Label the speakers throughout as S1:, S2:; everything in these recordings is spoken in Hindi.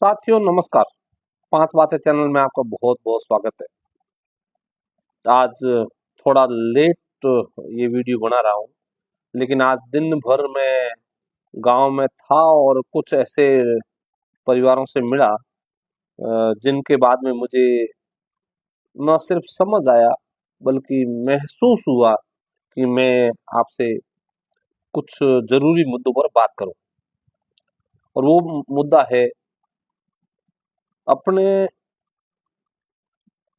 S1: साथियों नमस्कार। पांच बातें चैनल में आपका बहुत बहुत स्वागत है। आज थोड़ा लेट ये वीडियो बना रहा हूँ, लेकिन आज दिन भर मैं गांव में था और कुछ ऐसे परिवारों से मिला जिनके बाद में मुझे न सिर्फ समझ आया बल्कि महसूस हुआ कि मैं आपसे कुछ जरूरी मुद्दों पर बात करूं। और वो मुद्दा है अपने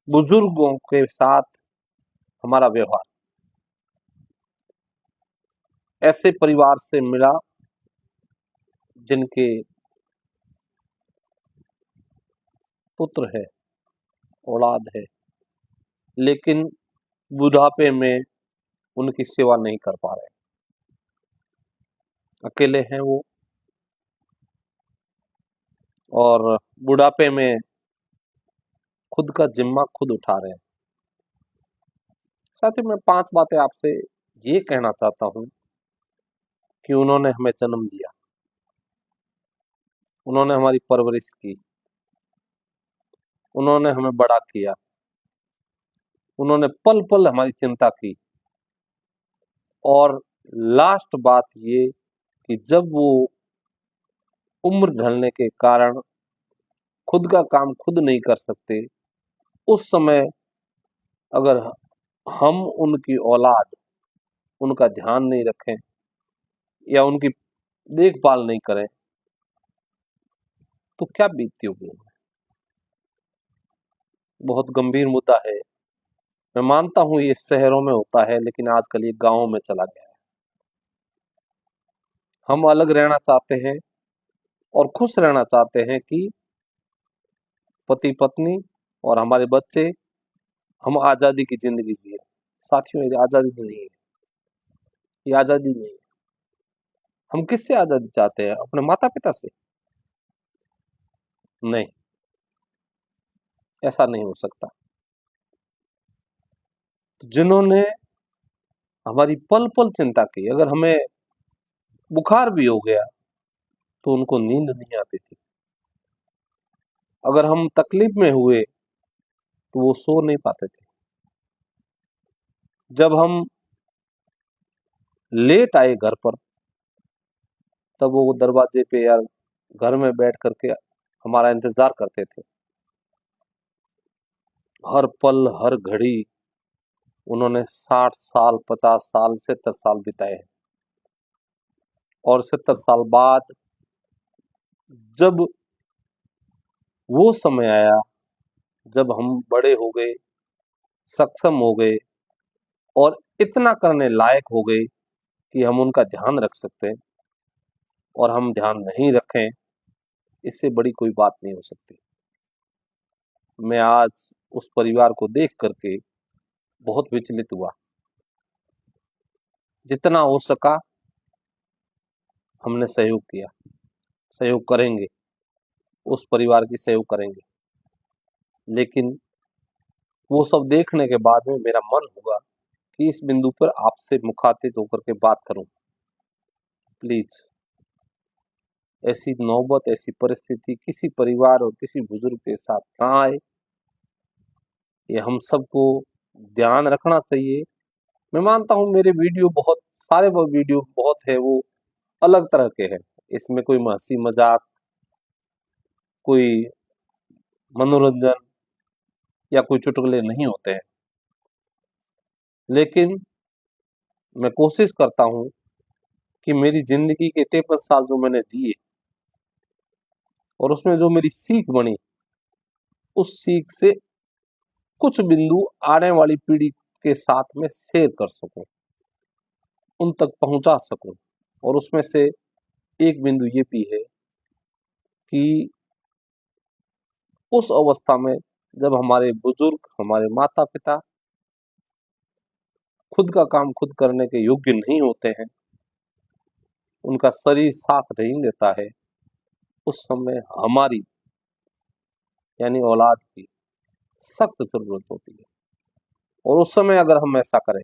S1: बुजुर्गों के साथ हमारा व्यवहार। ऐसे परिवार से मिला जिनके पुत्र है, औलाद है, लेकिन बुढ़ापे में उनकी सेवा नहीं कर पा रहे, अकेले हैं वो, और बुढ़ापे में खुद का जिम्मा खुद उठा रहे हैं। साथ ही मैं पांच बातें आपसे ये कहना चाहता हूं कि उन्होंने हमें जन्म दिया, उन्होंने हमारी परवरिश की, उन्होंने हमें बड़ा किया, उन्होंने पल पल हमारी चिंता की, और लास्ट बात ये कि जब वो उम्र ढलने के कारण खुद का काम खुद नहीं कर सकते, उस समय अगर हम उनकी औलाद उनका ध्यान नहीं रखें या उनकी देखभाल नहीं करें तो क्या बीतती होगी। बहुत गंभीर मुद्दा है। मैं मानता हूं ये शहरों में होता है, लेकिन आजकल ये गांवों में चला गया है। हम अलग रहना चाहते हैं और खुश रहना चाहते हैं कि पति पत्नी और हमारे बच्चे, हम आजादी की जिंदगी जिए। साथियों, ये आजादी नहीं है, ये आजादी नहीं है। हम किससे आजादी चाहते हैं? अपने माता पिता से? नहीं, ऐसा नहीं हो सकता। तो जिन्होंने हमारी पल पल चिंता की, अगर हमें बुखार भी हो गया तो उनको नींद नहीं आती थी, अगर हम तकलीफ में हुए तो वो सो नहीं पाते थे, जब हम लेट आए घर पर तब वो दरवाजे पे या घर में बैठ करके हमारा इंतजार करते थे। हर पल हर घड़ी उन्होंने 60 साल 50 साल 70 साल बिताए हैं। और 70 साल बाद जब वो समय आया, जब हम बड़े हो गए, सक्षम हो गए और इतना करने लायक हो गए कि हम उनका ध्यान रख सकते हैं, और हम ध्यान नहीं रखें, इससे बड़ी कोई बात नहीं हो सकती। मैं आज उस परिवार को देख करके बहुत विचलित हुआ। जितना हो सका हमने सहयोग किया, सहयोग करेंगे, उस परिवार की सहयोग करेंगे। लेकिन वो सब देखने के बाद में मेरा मन हुआ कि इस बिंदु पर आपसे मुखातिब होकर के बात करूं। प्लीज, ऐसी नौबत, ऐसी परिस्थिति किसी परिवार और किसी बुजुर्ग के साथ ना आए, ये हम सबको ध्यान रखना चाहिए। मैं मानता हूं मेरे वीडियो बहुत सारे, वो वीडियो बहुत है वो अलग तरह के हैं, इसमें कोई हंसी मजाक, कोई मनोरंजन या कोई चुटकुले नहीं होते हैं, लेकिन मैं कोशिश करता हूं कि मेरी जिंदगी के 53 साल जो मैंने जिए और उसमें जो मेरी सीख बनी, उस सीख से कुछ बिंदु आने वाली पीढ़ी के साथ में शेयर कर सकूं, उन तक पहुंचा सकूं। और उसमें से एक बिंदु ये भी है कि उस अवस्था में जब हमारे बुजुर्ग, हमारे माता पिता खुद का काम खुद करने के योग्य नहीं होते हैं, उनका शरीर साथ नहीं देता है, उस समय हमारी यानी औलाद की सख्त जरूरत होती है। और उस समय अगर हम ऐसा करें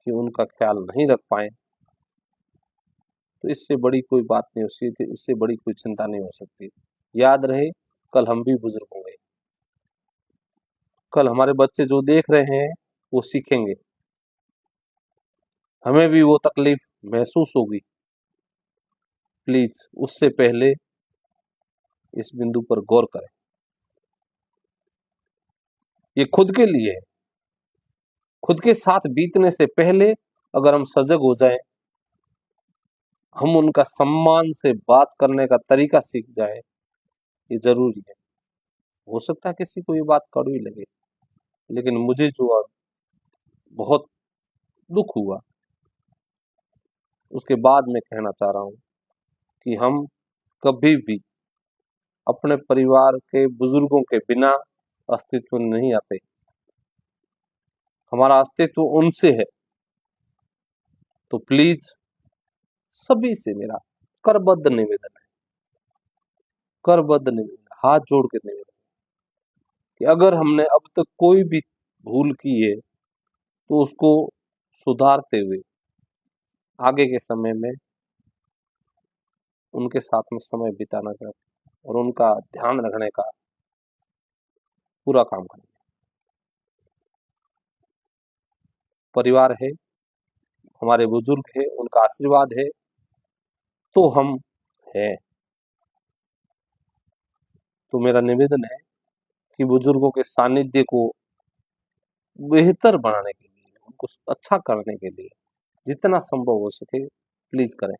S1: कि उनका ख्याल नहीं रख पाए तो इससे बड़ी कोई बात नहीं हो सकती, इससे बड़ी कोई चिंता नहीं हो सकती। याद रहे, कल हम भी बुजुर्ग होंगे, कल हमारे बच्चे जो देख रहे हैं वो सीखेंगे, हमें भी वो तकलीफ महसूस होगी। प्लीज उससे पहले इस बिंदु पर गौर करें। ये खुद के लिए है। खुद के साथ बीतने से पहले अगर हम सजग हो जाएं, हम उनका सम्मान से बात करने का तरीका सीख जाएं, ये जरूरी है। हो सकता है किसी को ये बात कड़वी लगे, लेकिन मुझे जो अब बहुत दुख हुआ, उसके बाद मैं कहना चाह रहा हूं कि हम कभी भी अपने परिवार के बुजुर्गों के बिना अस्तित्व में नहीं आते। हमारा अस्तित्व उनसे है। तो प्लीज सभी से मेरा करबद्ध निवेदन है, करबद्ध निवेदन, हाथ जोड़ के निवेदन कि अगर हमने अब तक कोई भी भूल की है तो उसको सुधारते हुए आगे के समय में उनके साथ में समय बिताना का और उनका ध्यान रखने का पूरा काम करें। परिवार है, हमारे बुजुर्ग है, उनका आशीर्वाद है तो हम हैं। तो मेरा निवेदन है कि बुजुर्गों के सानिध्य को बेहतर बनाने के लिए, उनको अच्छा करने के लिए जितना संभव हो सके प्लीज करें।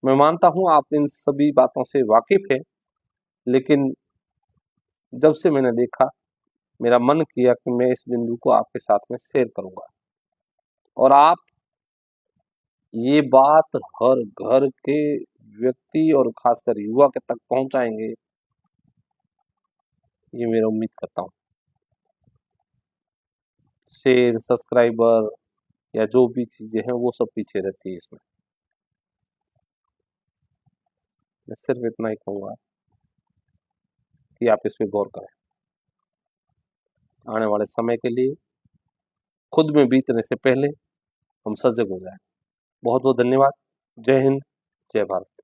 S1: मैं मानता हूं आप इन सभी बातों से वाकिफ है, लेकिन जब से मैंने देखा, मेरा मन किया कि मैं इस बिंदु को आपके साथ में शेयर करूंगा और आप ये बात हर घर के व्यक्ति और खासकर युवा के तक पहुंचाएंगे, ये मेरा उम्मीद करता हूं। शेयर, सब्सक्राइबर या जो भी चीजें हैं वो सब पीछे रहती है इसमें। मैं सिर्फ इतना ही कहूंगा कि आप इस पे गौर करें। आने वाले समय के लिए खुद में बीतने से पहले हम सजग हो जाएं। बहुत बहुत धन्यवाद। जय हिंद, जय भारत।